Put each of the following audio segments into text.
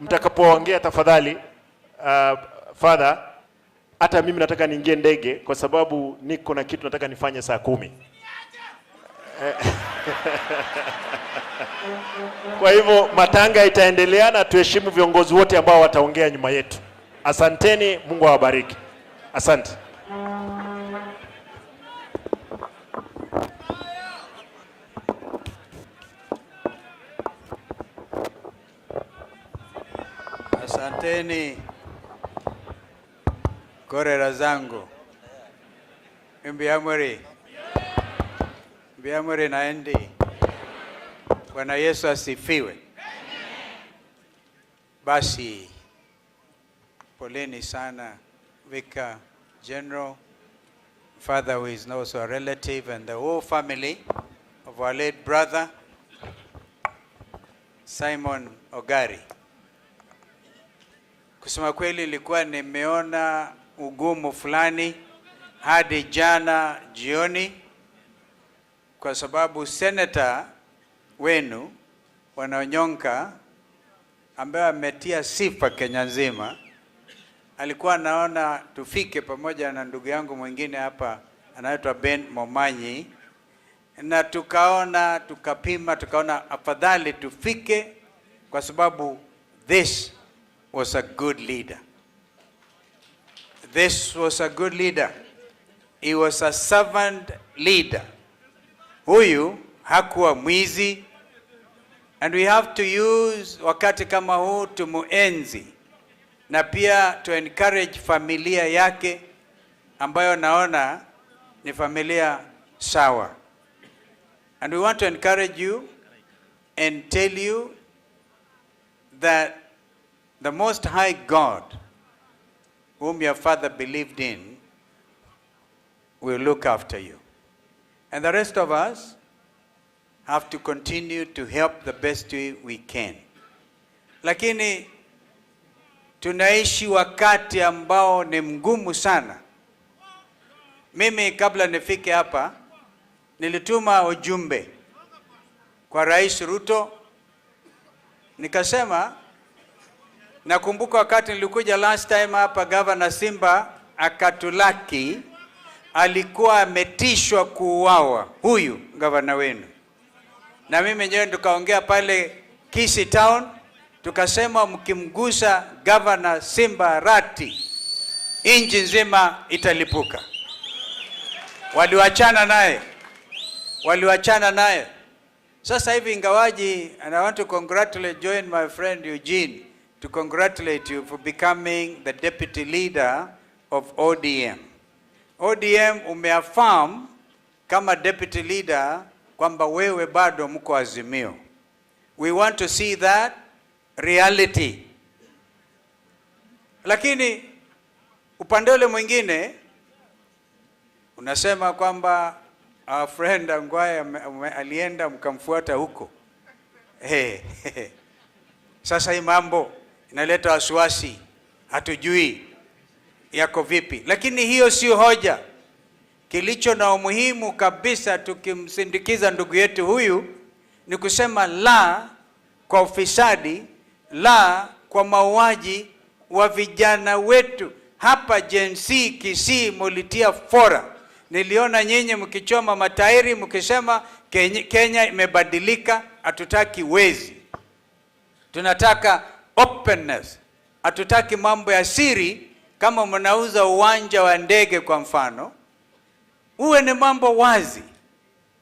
mtakapoongea tafadhali, Father, hata mimi nataka niingie ndege kwa sababu niko na kitu nataka nifanye saa 10. Kwa hivyo matanga itaendelea na tuheshimu viongozi wote ambao wataongea nyuma yetu. Asanteni, Mungu awabariki. Asante. Asanteni korera zangu. Mbiamuri naendi. Bwana Yesu asifiwe. Basi poleni sana Vicar General, Father who is also a relative, and the whole family of our late brother Simon Ogari. Kusema kweli nilikuwa nimeona ugumu fulani hadi jana jioni, kwa sababu senator wenu Wanaonyonka ambaye ametia sifa Kenya nzima alikuwa anaona tufike pamoja na ndugu yangu mwingine hapa anaitwa Ben Momanyi, na tukaona tukapima tukaona afadhali tufike kwa sababu this was a good leader. This was a good leader. He was a servant leader. Huyu hakuwa mwizi, and we have to use wakati kama huu tumuenzi na pia to encourage familia yake ambayo naona ni familia sawa. And we want to encourage you and tell you that the Most High God, whom your father believed in, will look after you. And the rest of us have to continue to help the best way we can. Lakini tunaishi wakati ambao ni mgumu sana. Mimi kabla nifike hapa nilituma ujumbe kwa Rais Ruto, nikasema nakumbuka wakati nilikuja last time hapa, Governor Simba akatulaki, alikuwa ametishwa kuuawa huyu governor wenu. Na mimi mwenyewe tukaongea pale Kisii Town, tukasema mkimgusa Governor Simba Arati inji nzima italipuka. Waliwachana naye. Sasa hivi ingawaji, and I want to join my friend Eugene to congratulate you for becoming the deputy leader of ODM. ODM umeaffirm kama deputy leader kwamba wewe bado mko Azimio. We want to see that reality. Lakini upande ule mwingine unasema kwamba our friend Angwaye alienda mkamfuata huko. Sasa hii mambo inaleta wasiwasi, hatujui yako vipi. Lakini hiyo sio hoja. Kilicho na umuhimu kabisa tukimsindikiza ndugu yetu huyu ni kusema la kwa ufisadi, la kwa mauaji wa vijana wetu. Hapa Gen Z Kisii mulitia fora. Niliona nyinyi mkichoma matairi mkisema Kenya imebadilika, hatutaki wezi. Tunataka openness. Hatutaki mambo ya siri. Kama mnauza uwanja wa ndege kwa mfano, uwe ni mambo wazi.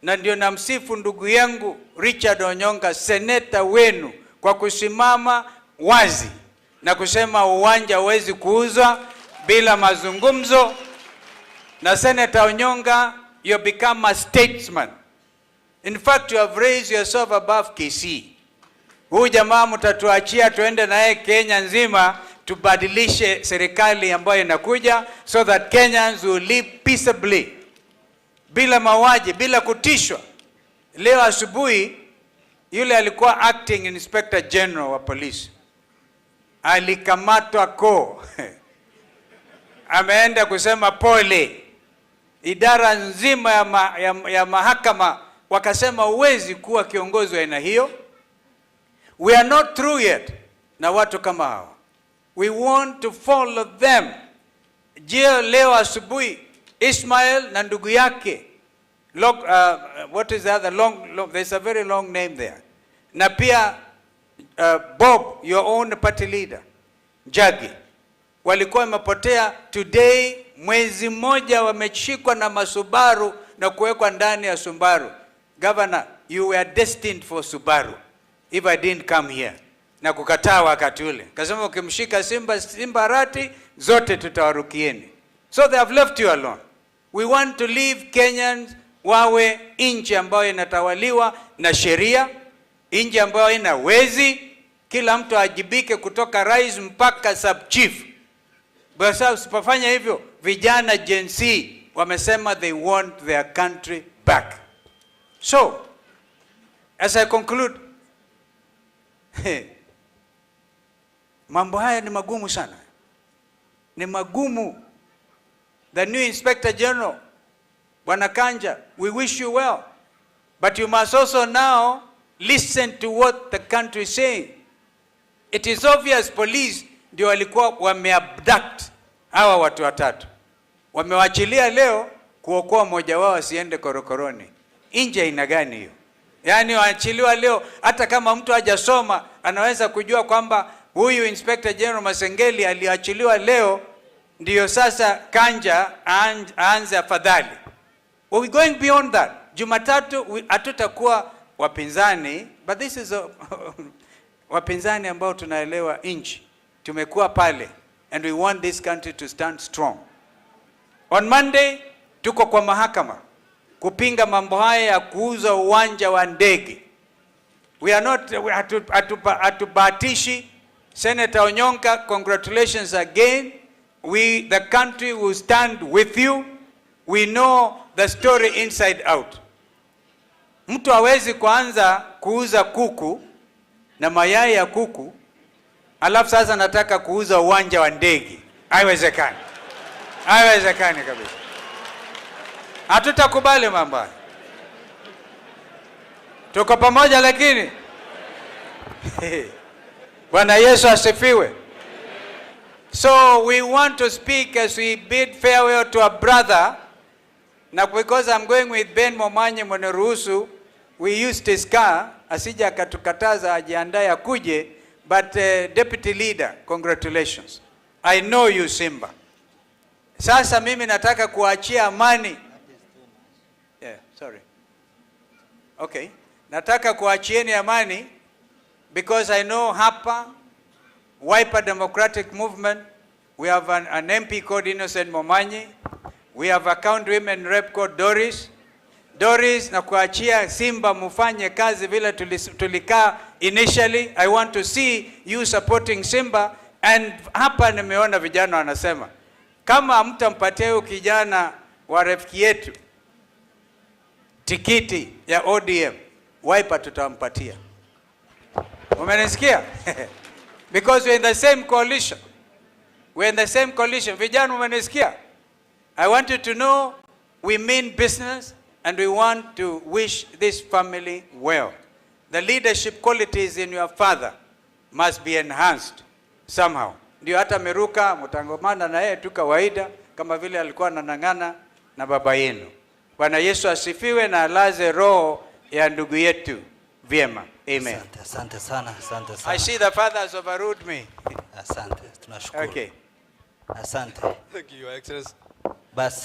Na ndio namsifu ndugu yangu Richard Onyonka, seneta wenu, kwa kusimama wazi na kusema uwanja huwezi kuuzwa bila mazungumzo. Na Senator Onyonka, you become a statesman. In fact, you have raised yourself above Kisii. Huyu jamaa mtatuachia tuende naye Kenya nzima, tubadilishe serikali ambayo inakuja, so that Kenyans will live peaceably, bila mauaji, bila kutishwa. Leo asubuhi yule alikuwa acting inspector general wa police alikamatwa ameenda kusema pole. Idara nzima ya mahakama wakasema uwezi kuwa kiongozi wa aina hiyo. We are not through yet. na watu kama hawa. We want to follow them. Je, leo asubuhi Ismail na ndugu yake what is the other long, there's a very long name there. Na pia Bob, your own party leader, Jagi, walikuwa wamepotea. Today mwezi mmoja wameshikwa na masubaru na kuwekwa ndani ya Subaru. Governor, you were destined for Subaru if I didn't come here. Na kukataa wakati ule. Kasema ukimshika simba rati zote tutawarukieni. So they have left you alone. We want to leave Kenyans wawe nchi ambayo inatawaliwa na sheria, nchi ambayo ina wezi, kila mtu ajibike kutoka rais mpaka sub chief. Basi usipofanya hivyo, vijana Gen Z wamesema they want their country back. So, as I conclude, mambo haya ni magumu sana. Ni magumu. The new Inspector General, Bwana Kanja, we wish you well. But you must also now listen to what the country is saying. It is obvious police ndio walikuwa wameabduct hawa watu watatu. Wamewachilia leo kuokoa mmoja wao asiende korokoroni. Nje aina gani hiyo? Yaani waachiliwa leo, hata kama mtu hajasoma anaweza kujua kwamba huyu Inspector General Masengeli aliachiliwa leo ndio sasa Kanja aanze afadhali. We're going beyond that. Jumatatu hatutakuwa wapinzani, but this is wapinzani ambao tunaelewa nchi. Tumekuwa pale and we want this country to stand strong. On Monday tuko kwa mahakama kupinga mambo haya ya kuuza uwanja wa ndege. We are not atubatishi. Senator Onyonka, congratulations again. The country will stand with you. We know the story inside out. Mtu hawezi kuanza kuuza kuku na mayai ya kuku alafu sasa nataka kuuza uwanja wa ndege. Haiwezekani. Haiwezekani kabisa. Hatutakubali mambo haya. Tuko pamoja lakini. Bwana Yesu asifiwe. So we want to speak as we bid farewell to a brother. Now because I'm going with Ben Momanye Mweneruhusu, we used his car, asija akatukataza ajiandae akuje, but deputy leader, congratulations. I know you Simba. Sasa mimi nataka kuachia amani. Yeah, sorry. Okay. Nataka kuachieni amani because I know hapa Wiper Democratic Movement, we have an MP called Innocent Momanyi. We have a county women rep called Doris. Doris, na kuachia Simba mufanye kazi vile tulikaa initially. I want to see you supporting Simba. And hapa nimeona vijana wanasema, kama mtampatia huyo kijana wa rafiki yetu tikiti ya ODM, Wiper tutampatia. Umenisikia? Because we're in the same coalition. We're in the same coalition. Vijana umenisikia? I want you to know we mean business and we want to wish this family well. The leadership qualities in your father must be enhanced somehow. Ndio hata Meruka mtangomana na yeye tu kawaida kama vile alikuwa anang'ang'ana na baba yenu. Bwana Yesu asifiwe na alaze roho ya ndugu yetu vyema. Amen. Asante sana, asante sana. I see the fathers overruled me. Asante, tunashukuru. Okay. Asante. Thank you, Your Excellency. Basi